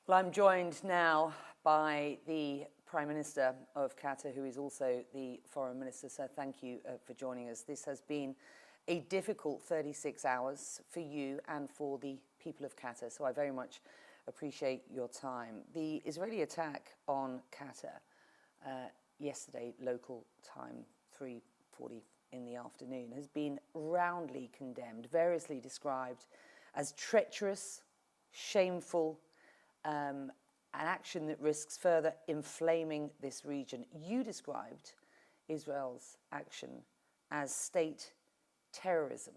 Well, I'm joined now by the Prime Minister of Qatar, who is also the Foreign Minister. So thank you for joining us. This has been a difficult 36 hours for you and for the people of Qatar. So I very much appreciate your time. The Israeli attack on Qatar yesterday, local time, 3:40 in the afternoon, has been roundly condemned, variously described as treacherous, shameful, an action that risks further inflaming this region. You described Israel's action as state terrorism.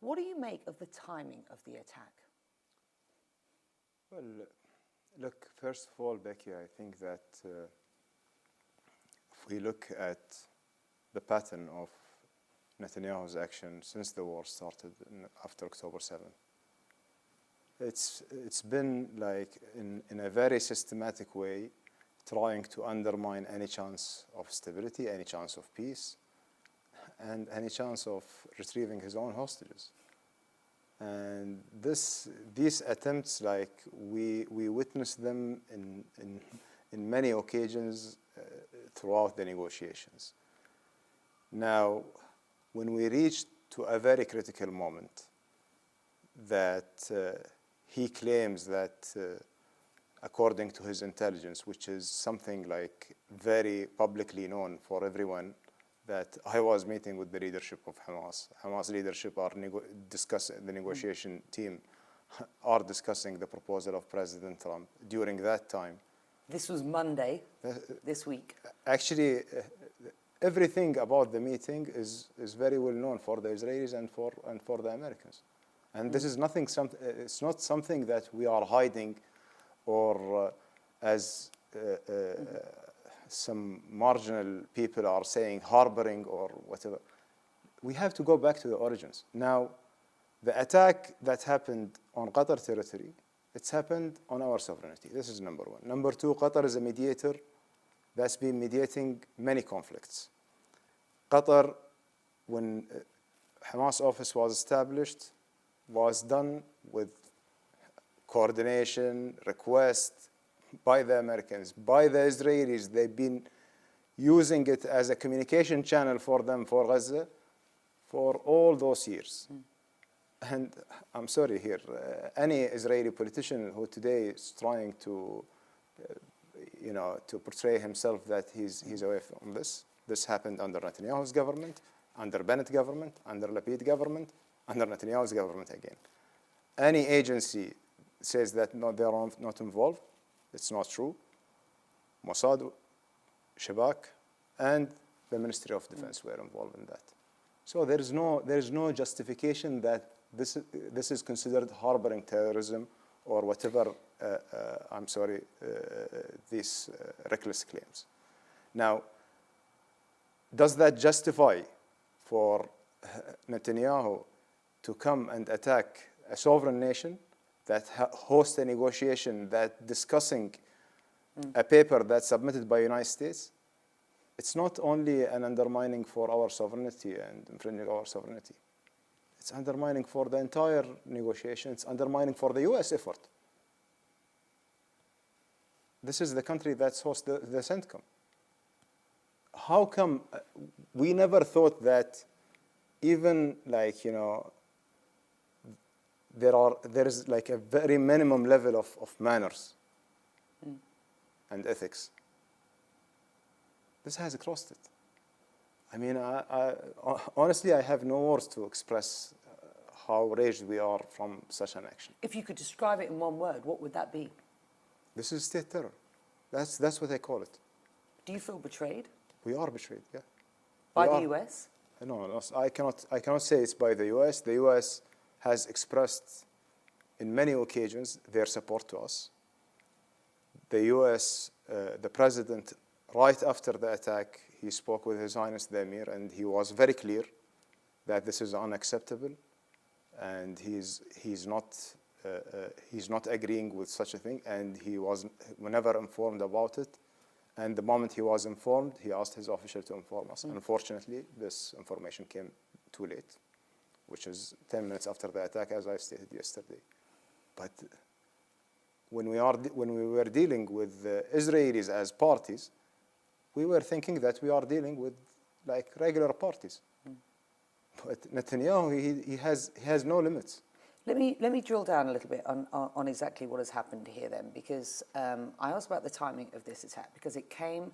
What do you make of the timing of the attack? Well, look, first of all, Becky, I think that if we look at the pattern of Netanyahu's action since the war started after October 7th, it's been like in a very systematic way trying to undermine any chance of stability, any chance of peace, and any chance of retrieving his own hostages. And these attempts, like we witnessed them in many occasions throughout the negotiations. Now, when we reached to a very critical moment that he claims that, according to his intelligence, which is something like very publicly known for everyone, that I was meeting with the leadership of Hamas. Hamas leadership are discussing, the negotiation team are discussing the proposal of President Trump during that time. This was Monday, this week. Actually, everything about the meeting is very well known for the Israelis and for the Americans. And this is nothing. It's not something that we are hiding, or as some marginal people are saying, harboring or whatever. We have to go back to the origins. Now, the attack that happened on Qatar territory, it's happened on our sovereignty. This is number one. Number two, Qatar is a mediator that's been mediating many conflicts. Qatar, when Hamas office was established, was done with coordination, request by the Americans, by the Israelis. They've been using it as a communication channel for them, for Gaza, for all those years. And I'm sorry here, any Israeli politician who today is trying to, to portray himself that he's away from this happened under Netanyahu's government, under Bennett government, under Lapid government, under Netanyahu's government again. Any agency says that no, they are not involved, it's not true. Mossad, Shabak, and the Ministry of Defense were involved in that. So there is no justification that this is considered harboring terrorism or whatever. These reckless claims. Now, does that justify for Netanyahu to come and attack a sovereign nation that hosts a negotiation that discussing a paper that's submitted by the United States? It's not only an undermining for our sovereignty and infringing our sovereignty. It's undermining for the entire negotiation. It's undermining for the U.S. effort. This is the country that's hosts the CENTCOM. How come we never thought that even there is like a very minimum level of manners and ethics? This has crossed it. I mean, honestly, I have no words to express how enraged we are from such an action. If you could describe it in one word, what would that be? This is state terror. That's what I call it. Do you feel betrayed? We are betrayed, yeah. By the US? No, I cannot say it's by the US. The US has expressed in many occasions their support to us. The US, the president, right after the attack, he spoke with His Highness the Emir, and he was very clear that this is unacceptable, and he's not agreeing with such a thing, and he was never informed about it. And the moment he was informed, he asked his official to inform us. Unfortunately, this information came too late, which is 10 minutes after the attack, as I stated yesterday. But when we were dealing with the Israelis as parties, we were thinking that we are dealing with like regular parties. But Netanyahu, he has no limits. Let me drill down a little bit on exactly what has happened here then, because I asked about the timing of this attack, because it came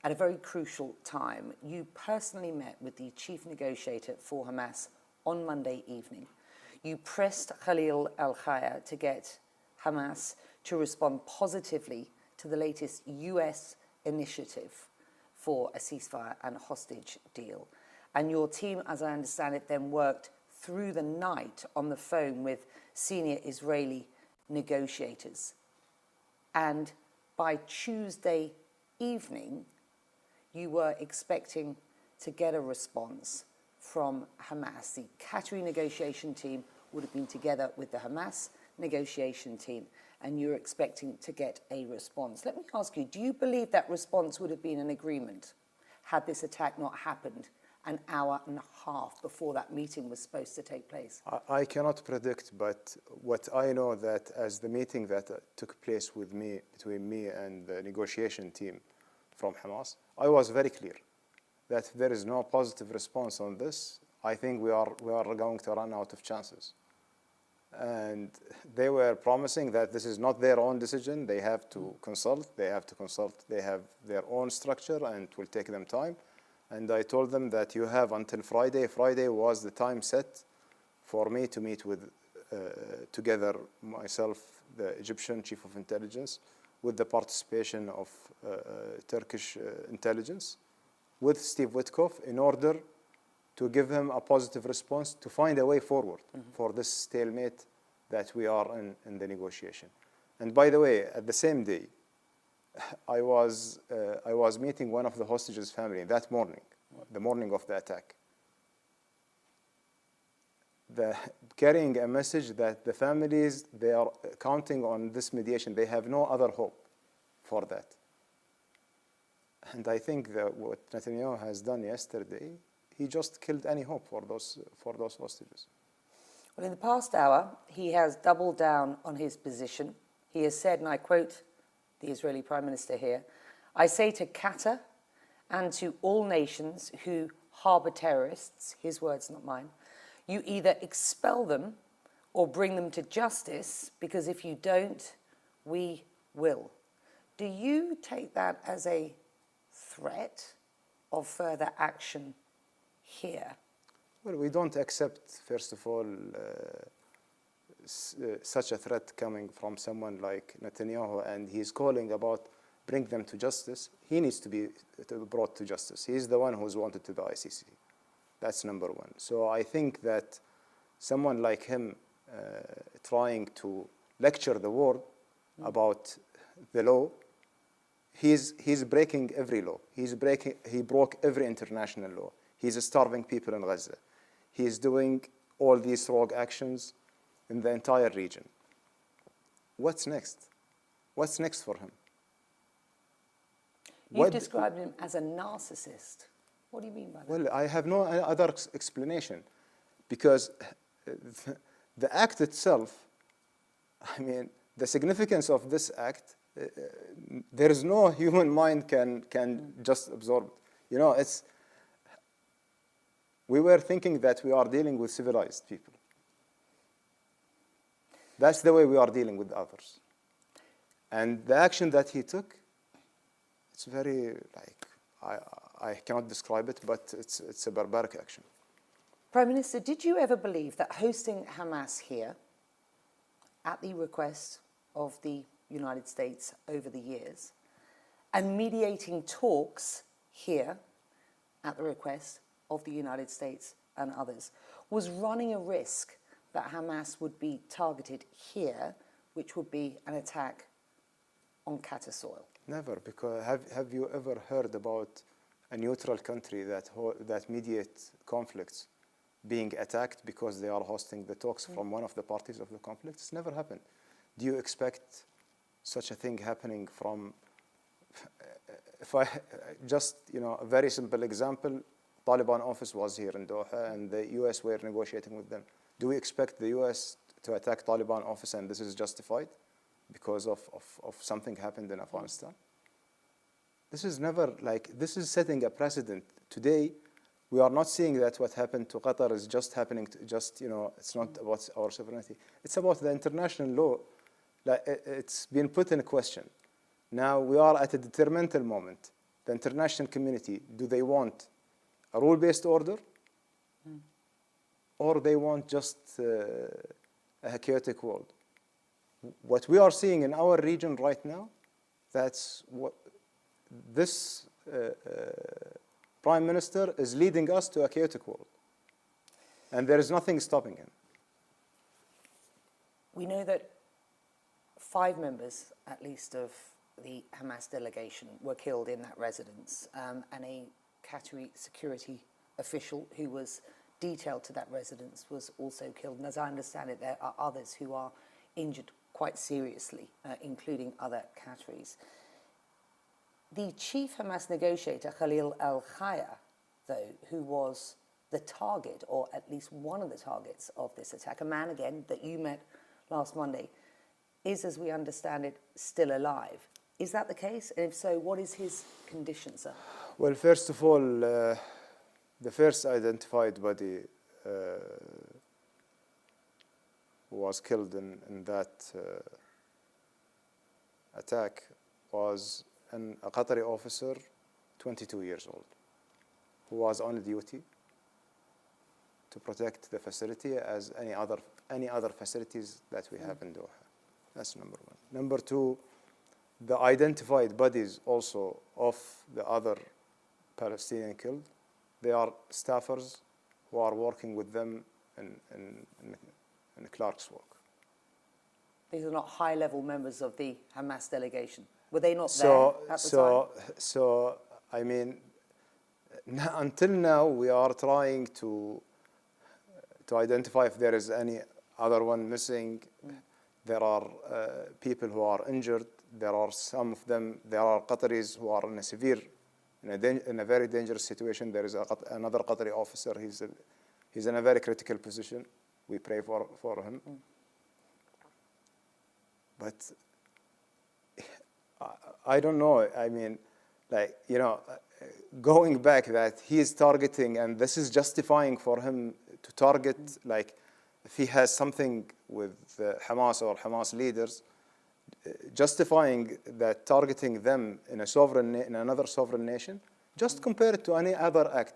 at a very crucial time. You personally met with the chief negotiator for Hamas on Monday evening. You pressed Khalil al-Hayya to get Hamas to respond positively to the latest US initiative for a ceasefire and a hostage deal. And your team, as I understand it, then worked through the night on the phone with senior Israeli negotiators. And by Tuesday evening, you were expecting to get a response from Hamas. The Qatari negotiation team would have been together with the Hamas negotiation team, and you're expecting to get a response. Let me ask you, do you believe that response would have been an agreement had this attack not happened an hour and a half before that meeting was supposed to take place? I cannot predict, but what I know that as the meeting that took place between me and the negotiation team from Hamas, I was very clear that if there is no positive response on this, I think we are going to run out of chances. And they were promising that this is not their own decision. They have to consult. They have their own structure, and it will take them time. And I told them that you have until Friday. Friday was the time set for me to meet with, together, myself, the Egyptian chief of intelligence, with the participation of Turkish intelligence, with Steve Witkoff, in order to give him a positive response to find a way forward for this stalemate that we are in the negotiation. And by the way, at the same day, I was meeting one of the hostages' family that morning, the morning of the attack, carrying a message that the families, they are counting on this mediation. They have no other hope for that. And I think that what Netanyahu has done yesterday, he just killed any hope for those hostages. Well, in the past hour, he has doubled down on his position. He has said, and I quote the Israeli Prime Minister here, "I say to Qatar and to all nations who harbor terrorists," his words, not mine, "you either expel them or bring them to justice, because if you don't, we will." Do you take that as a threat of further action here? Well, we don't accept, first of all, such a threat coming from someone like Netanyahu, and he's calling about bring them to justice. He needs to be brought to justice. He's the one who's wanted to the ICC. That's number one. So I think that someone like him trying to lecture the world about the law, he's breaking every law. He broke every international law. He's starving people in Gaza. He's doing all these rogue actions in the entire region. What's next? What's next for him? You've described him as a narcissist. What do you mean by that? Well, I have no other explanation, because the act itself, I mean, the significance of this act, there is no human mind can just absorb it. You know, we were thinking that we are dealing with civilized people. That's the way we are dealing with others. And the action that he took, it's very, I cannot describe it, but it's a barbaric action. Prime Minister, did you ever believe that hosting Hamas here, at the request of the United States over the years, and mediating talks here, at the request of the United States and others, was running a risk that Hamas would be targeted here, which would be an attack on Qatar soil? Never, because have you ever heard about a neutral country that mediates conflicts being attacked because they are hosting the talks from one of the parties of the conflict? It's never happened. Do you expect such a thing happening from, a very simple example, Taliban office was here in Doha and the US were negotiating with them. Do we expect the US to attack Taliban office and this is justified? because of something happened in Afghanistan. This is never like, this is setting a precedent. Today, we are not seeing that what happened to Qatar is just happening to just, it's not about our sovereignty. It's about the international law. Like, it's been put in question. Now we are at a detrimental moment. The international community, do they want a rule-based order? Or they want just a chaotic world? What we are seeing in our region right now, that's what this Prime Minister is leading us to, a chaotic world. And there is nothing stopping him. We know that 5 members, at least, of the Hamas delegation were killed in that residence, and a Qatari security official who was detailed to that residence was also killed. And as I understand it, there are others who are injured quite seriously, including other Qataris. The chief Hamas negotiator, Khalil al-Khaya, though, who was the target, or at least one of the targets of this attack, a man, again, that you met last Monday, is, as we understand it, still alive. Is that the case? And if so, what is his condition, sir? Well, first of all, the first identified body who was killed in that attack was a Qatari officer, 22 years old, who was on duty to protect the facility as any other facilities that we have in Doha. That's number one. Number two, the identified bodies also of the other Palestinian killed, they are staffers who are working with them in Clark's work. These are not high-level members of the Hamas delegation. Were they not there at the time? So, I mean, until now, we are trying to identify if there is any other one missing. There are people who are injured. There are some of them, there are Qataris who are in a severe, in a very dangerous situation. There is another Qatari officer, he's in a very critical position. We pray for him. But I don't know, I mean, like, going back that he is targeting, and this is justifying for him to target, like, if he has something with Hamas or Hamas leaders, justifying that targeting them in another sovereign nation, just compare it to any other act.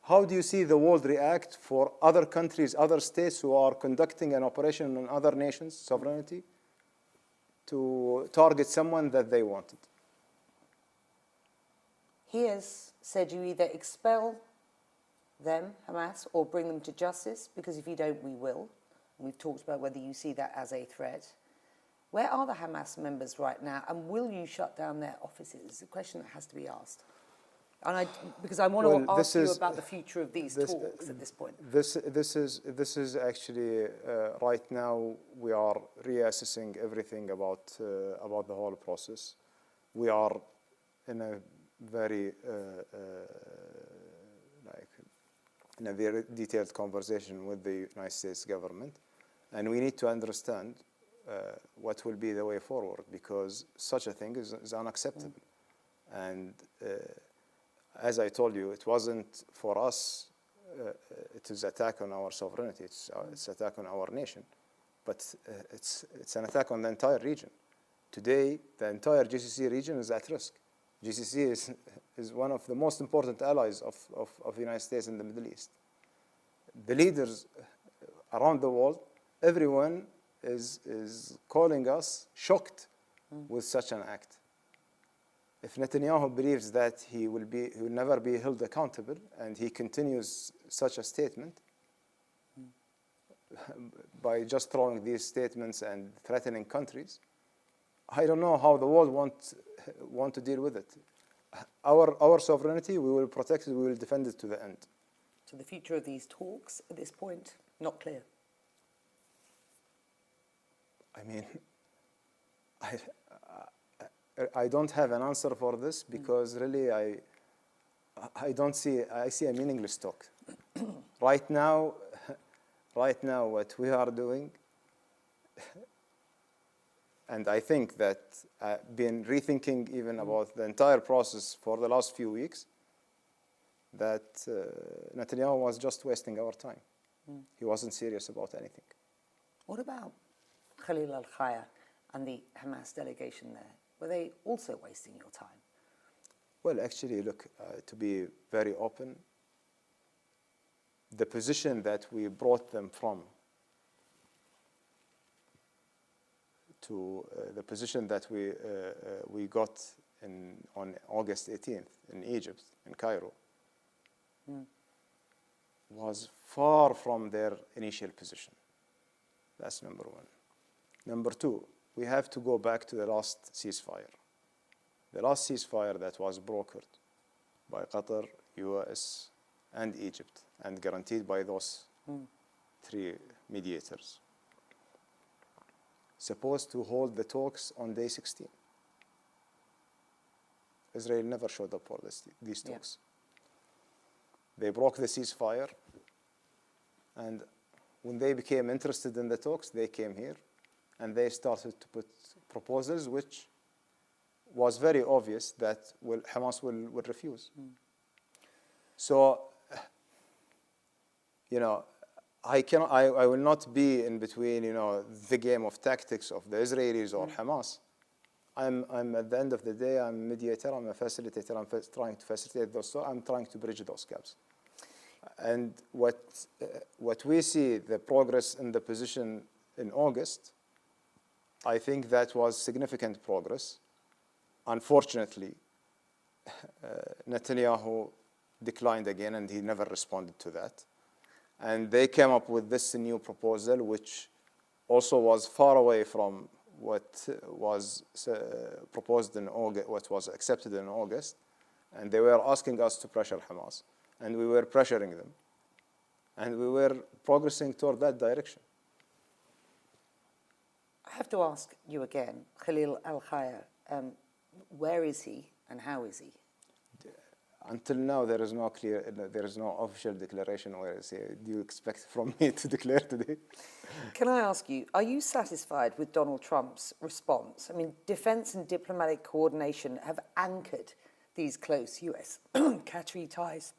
How do you see the world react for other countries, other states who are conducting an operation in other nations' sovereignty to target someone that they wanted? He has said you either expel them, Hamas, or bring them to justice, because if you don't, we will. And we've talked about whether you see that as a threat. Where are the Hamas members right now, and will you shut down their offices? It's a question that has to be asked. And because I want to ask you about the future of these talks at this point. This is actually right now we are reassessing everything about the whole process. We are in a very detailed conversation with the United States government, and we need to understand what will be the way forward, because such a thing is unacceptable. And as I told you, it wasn't for us, it is attack on our sovereignty, it's attack on our nation, but it's an attack on the entire region. Today, the entire GCC region is at risk. GCC is one of the most important allies of the United States in the Middle East. The leaders around the world, everyone is calling us shocked with such an act. If Netanyahu believes that he will never be held accountable, and he continues such a statement by just throwing these statements and threatening countries, I don't know how the world want to deal with it. Our sovereignty, we will protect it, we will defend it to the end. So the future of these talks at this point, not clear. I mean, I don't have an answer for this, because really I see a meaningless talk. Right now what we are doing, And I think that I've been rethinking even about the entire process for the last few weeks, that Netanyahu was just wasting our time. He wasn't serious about anything. What about Khalil al-Khaya and the Hamas delegation there? Were they also wasting your time? Well, actually, look, to be very open, the position that we brought them from to the position that we got on August 18th in Egypt, in Cairo, was far from their initial position. That's number one. Number two, we have to go back to the last ceasefire. The last ceasefire that was brokered by Qatar, US, and Egypt, and guaranteed by those three mediators, supposed to hold the talks on day 16. Israel never showed up for these talks. They broke the ceasefire, and when they became interested in the talks, they came here, and they started to put proposals which was very obvious that Hamas will refuse. So, you know, I will not be in between, you know, the game of tactics of the Israelis or Hamas. I'm at the end of the day, I'm a mediator, I'm a facilitator, I'm trying to facilitate those, so I'm trying to bridge those gaps. And what we see, the progress in the position in August, I think that was significant progress. Unfortunately, Netanyahu declined again, and he never responded to that. And they came up with this new proposal, which also was far away from what was proposed in August, what was accepted in August. And they were asking us to pressure Hamas, and we were pressuring them. And we were progressing toward that direction. I have to ask you again, Khalil al-Khaya, where is he and how is he? Until now, there is no official declaration. Where is he? Do you expect from me to declare today? Can I ask you, are you satisfied with Donald Trump's response? I mean, defense and diplomatic coordination have anchored these close US Qatari ties.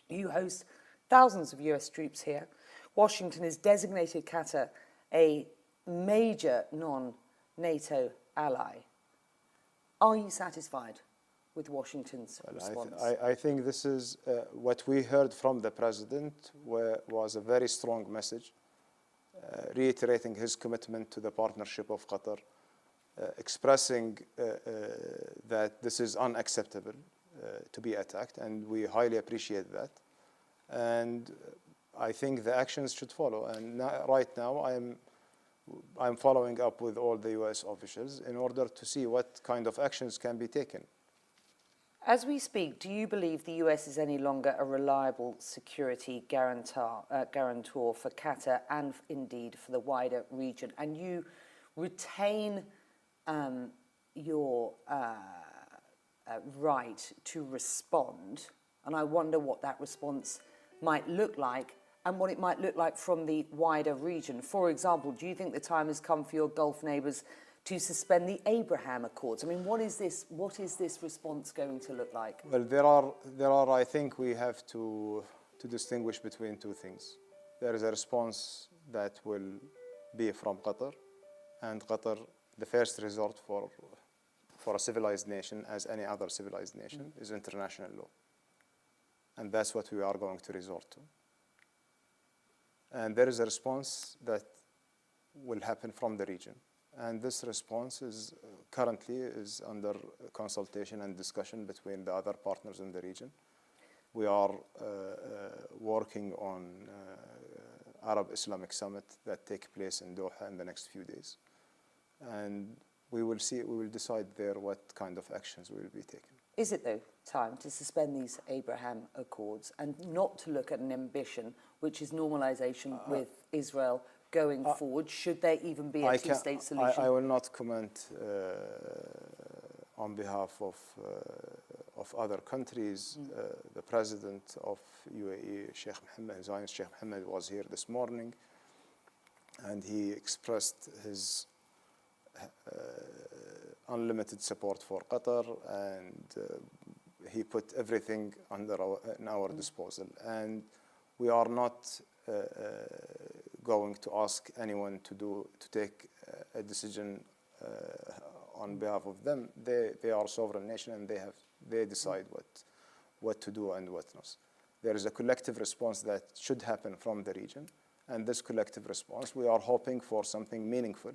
You host thousands of US troops here. Washington has designated Qatar a major non-NATO ally. Are you satisfied with Washington's response? I think this is what we heard from the president was a very strong message, reiterating his commitment to the partnership of Qatar, expressing that this is unacceptable to be attacked, and we highly appreciate that. And I think the actions should follow. And right now, I'm following up with all the US officials in order to see what kind of actions can be taken. As we speak, do you believe the US is any longer a reliable security guarantor for Qatar and indeed for the wider region? And you retain your right to respond, and I wonder what that response might look like and what it might look like from the wider region. For example, do you think the time has come for your Gulf neighbours to suspend the Abraham Accords? I mean, what is this response going to look like? Well, there are. I think we have to distinguish between two things. There is a response that will be from Qatar, and Qatar, the first resort for a civilized nation, as any other civilized nation, is international law, and that's what we are going to resort to. And there is a response that will happen from the region. And this response is currently under consultation and discussion between the other partners in the region. We are working on Arab Islamic Summit that takes place in Doha in the next few days. And we will decide there what kind of actions will be taken. Is it, though, time to suspend these Abraham Accords and not to look at an ambition, which is normalization with Israel going forward? Should there even be a two-state solution? I will not comment on behalf of other countries. The president of UAE, Sheikh Mohammed, His Highness Sheikh Mohammed, was here this morning, and he expressed his unlimited support for Qatar, and he put everything in our disposal. And we are not going to ask anyone to take a decision on behalf of them. They are a sovereign nation, and they decide what to do and what not. There is a collective response that should happen from the region, and this collective response, we are hoping for something meaningful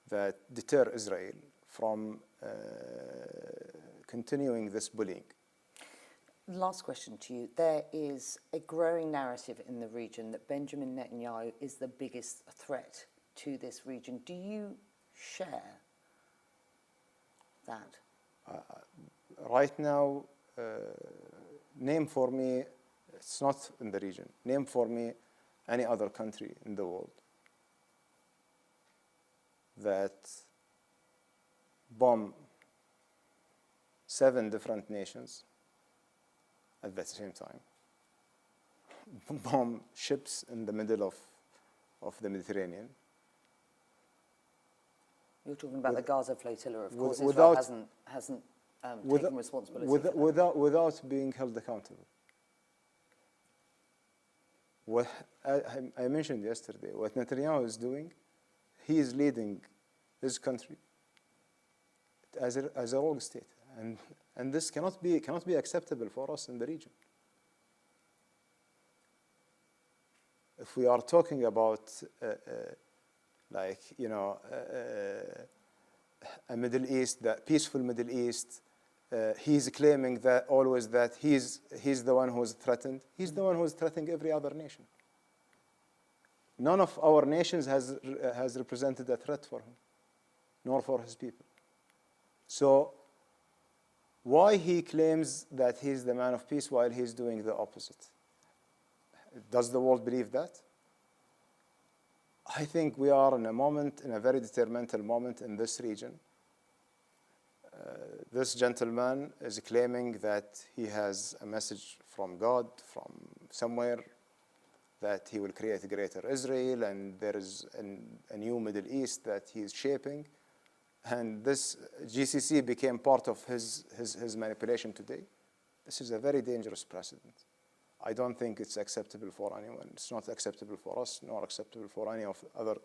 that deter Israel from continuing this bullying. Last question to you. There is a growing narrative in the region that Benjamin Netanyahu is the biggest threat to this region. Do you share that? Right now, name for me, it's not in the region, name for me any other country in the world that bomb 7 different nations at the same time, bomb ships in the middle of the Mediterranean. You're talking about the Gaza flotilla, of course. Without, Israel hasn't taken responsibility for that. without being held accountable. What I mentioned yesterday, what Netanyahu is doing, he is leading his country as a rogue state, and this cannot be acceptable for us in the region. If we are talking about a Middle East, that peaceful Middle East, he's claiming that always that he's the one who is threatened. He's the one who is threatening every other nation. None of our nations has represented a threat for him, nor for his people. So why he claims that he's the man of peace while he's doing the opposite? Does the world believe that? I think we are in a very detrimental moment in this region. This gentleman is claiming that he has a message from God, from somewhere, that he will create a greater Israel, and there is a new Middle East that he is shaping. And this GCC became part of his manipulation today. This is a very dangerous precedent. I don't think it's acceptable for anyone. It's not acceptable for us, nor acceptable for any of other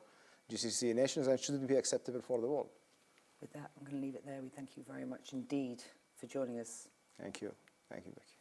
GCC nations, and it shouldn't be acceptable for the world. With that, I'm going to leave it there. We thank you very much indeed for joining us. Thank you. Thank you, Becky.